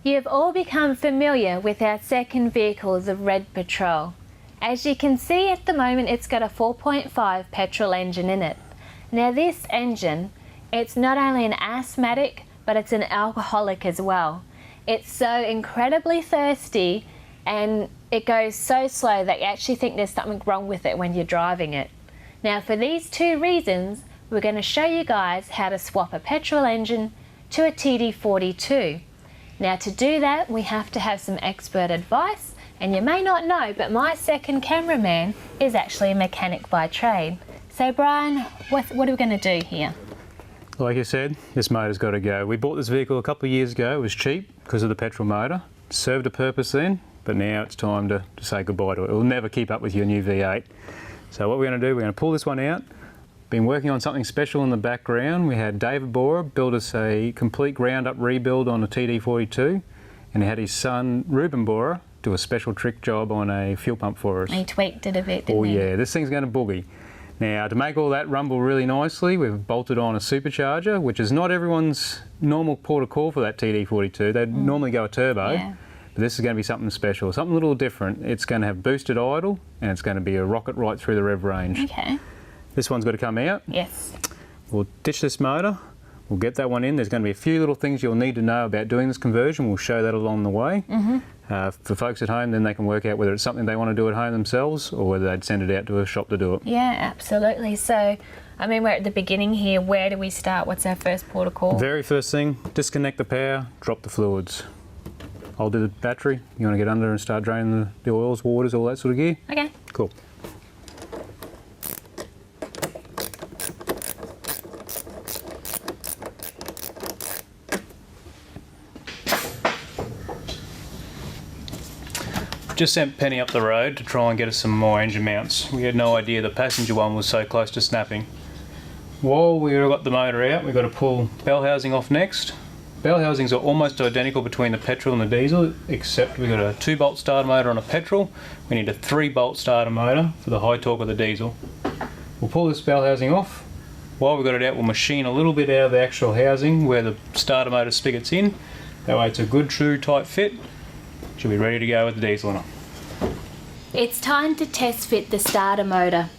You have all become familiar with our second vehicle, the Red Patrol. As you can see at the moment, it's got a 4.5 petrol engine in it. Now this engine, it's not only an asthmatic, but it's an alcoholic as well. It's so incredibly thirsty and it goes so slow that you actually think there's something wrong with it when you're driving it. Now for these two reasons, we're going to show you guys how to swap a petrol engine to a TD42. Now to do that, we have to have some expert advice, and you may not know, but my second cameraman is actually a mechanic by trade. So Brian, what are we going to do here? Like you said, this motor's got to go. We bought this vehicle a couple of years ago. It was cheap because of the petrol motor. It served a purpose then, but now it's time to say goodbye to it. It will never keep up with your new V8. So what we're going to do, we're going to pull this one out. Been working on something special in the background. We had David Borer build us a complete ground up rebuild on a TD42, and he had his son Ruben Borer do a special trick job on a fuel pump for us. He tweaked it a bit, didn't he? Oh yeah, this thing's going to boogie. Now to make all that rumble really nicely, we've bolted on a supercharger, which is not everyone's normal port of call for that TD42. They'd normally go a turbo. Yeah. But this is going to be something special, something a little different. It's going to have boosted idle, and it's going to be a rocket right through the rev range. Okay. This one's got to come out. Yes. We'll ditch this motor, we'll get that one in. There's going to be a few little things you'll need to know about doing this conversion. We'll show that along the way. For folks at home, then they can work out whether it's something they want to do at home themselves or whether they'd send it out to a shop to do it. Yeah, absolutely. So, I mean, we're at the beginning here. Where do we start? What's our first port of call? Very first thing, disconnect the power, drop the fluids. I'll do the battery. You want to get under and start draining the oils, waters, all that sort of gear? Okay. Cool. Just sent Penny up the road to try and get us some more engine mounts. We had no idea the passenger one was so close to snapping. While we got the motor out, we've got to pull bell housing off next. Bell housings are almost identical between the petrol and the diesel, except we've got a 2-bolt starter motor on a petrol. We need a 3-bolt starter motor for the high torque of the diesel. We'll pull this bell housing off. While we've got it out, we'll machine a little bit out of the actual housing where the starter motor spigot's in. That way it's a good, true, tight fit. Should be ready to go with the diesel on it. It's time to test fit the starter motor.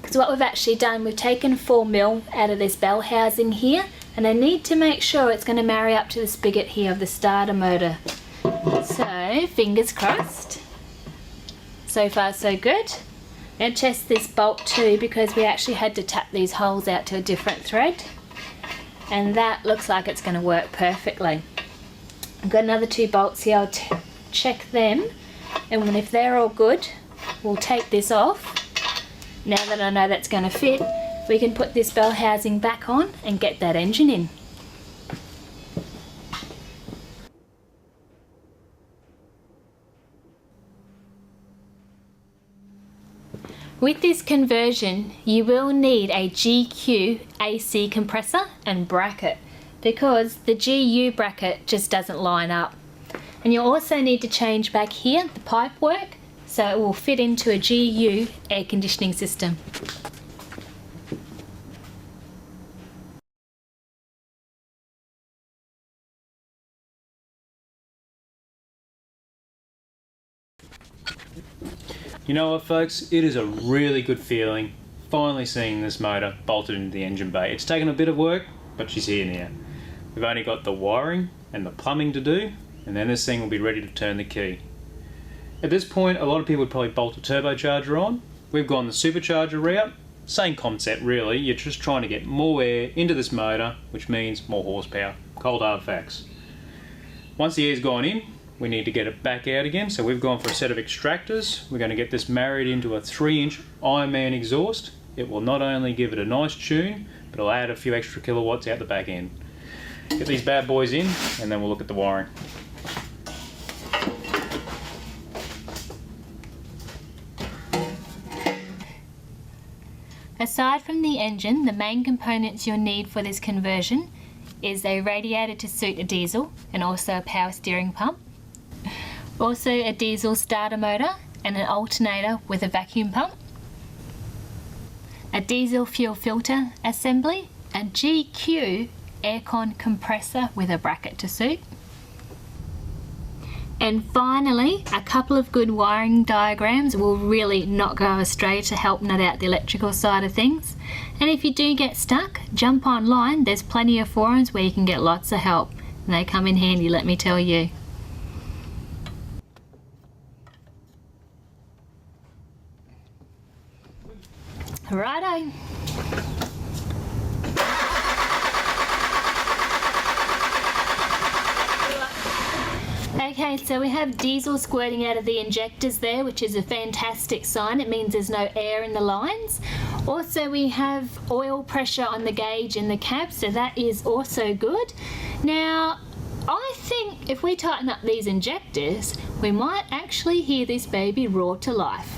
Because what we've actually done, we've taken 4mm out of this bell housing here, and I need to make sure it's going to marry up to the spigot here of the starter motor. So, fingers crossed. So far so good. Now test this bolt too, because we actually had to tap these holes out to a different thread. And that looks like it's going to work perfectly. I've got another 2 bolts here, I'll check them. And if they're all good, we'll take this off. Now that I know that's going to fit, we can put this bell housing back on and get that engine in. With this conversion, you will need a GQ AC compressor and bracket, because the GU bracket just doesn't line up. And you'll also need to change back here the pipe work so it will fit into a GU air conditioning system. You know what folks, it is a really good feeling finally seeing this motor bolted into the engine bay. It's taken a bit of work, but she's here now. We've only got the wiring and the plumbing to do, and then this thing will be ready to turn the key. At this point, a lot of people would probably bolt a turbocharger on. We've gone the supercharger route. Same concept really, you're just trying to get more air into this motor, which means more horsepower. Cold hard facts. Once the air's gone in, we need to get it back out again, so we've gone for a set of extractors. We're going to get this married into a 3-inch Ironman exhaust. It will not only give it a nice tune, but it'll add a few extra kilowatts out the back end. Get these bad boys in, and then we'll look at the wiring. Aside from the engine, the main components you'll need for this conversion is a radiator to suit a diesel and also a power steering pump. Also a diesel starter motor and an alternator with a vacuum pump. A diesel fuel filter assembly, a GQ aircon compressor with a bracket to suit. And finally, a couple of good wiring diagrams will really not go astray to help nut out the electrical side of things. And if you do get stuck, jump online. There's plenty of forums where you can get lots of help. And they come in handy, let me tell you. Righto. Okay, so we have diesel squirting out of the injectors there, which is a fantastic sign. It means there's no air in the lines. Also, we have oil pressure on the gauge in the cab, so that is also good. Now, I think if we tighten up these injectors, we might actually hear this baby roar to life.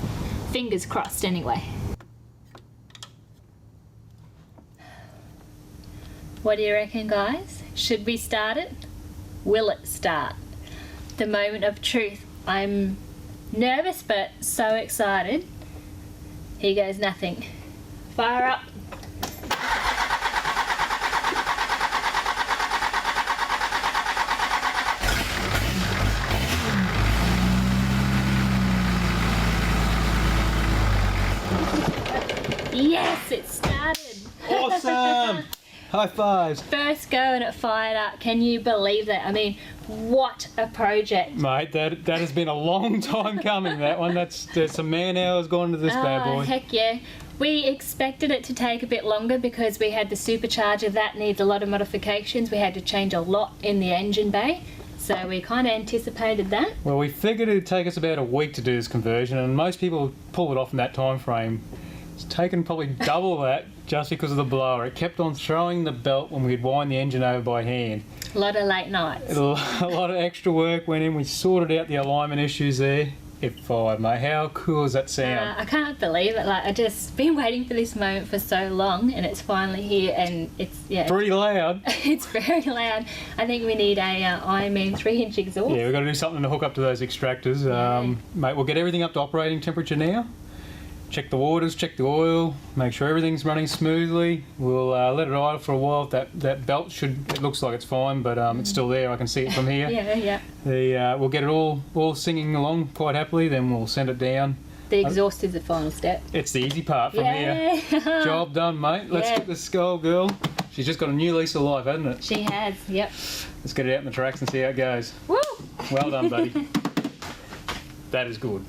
Fingers crossed anyway. What do you reckon, guys? Should we start it? Will it start? The moment of truth. I'm nervous but so excited. Here goes nothing. Fire up. Yes, it started. Awesome! High fives. First go and it fired up. Can you believe that? I mean, what a project. Mate, that has been a long time coming, that one. There's some man hours gone into this bad boy. Heck yeah. We expected it to take a bit longer because we had the supercharger that needs a lot of modifications. We had to change a lot in the engine bay. So we kind of anticipated that. Well, we figured it'd take us about a week to do this conversion, and most people pull it off in that time frame. It's taken probably double that just because of the blower. It kept on throwing the belt when we'd wind the engine over by hand. A lot of late nights. A lot of extra work went in. We sorted out the alignment issues there. It fired, mate. How cool does that sound? I can't believe it. Like, I just been waiting for this moment for so long, and it's finally here, and it's Pretty loud. It's very loud. I think we need a Ironman 3-inch exhaust. Yeah, we've got to do something to hook up to those extractors. Mate, we'll get everything up to operating temperature now. Check the waters, check the oil, make sure everything's running smoothly. We'll let it idle for a while. That belt it looks like it's fine, but it's still there. I can see it from here. Yeah. We'll get it all singing along quite happily, then we'll send it down. The exhaust is the final step. It's the easy part from here. Job done, mate. Let's get this skull girl. She's just got a new lease of life, hasn't it? She has, yep. Let's get it out in the tracks and see how it goes. Woo! Well done, buddy. That is good.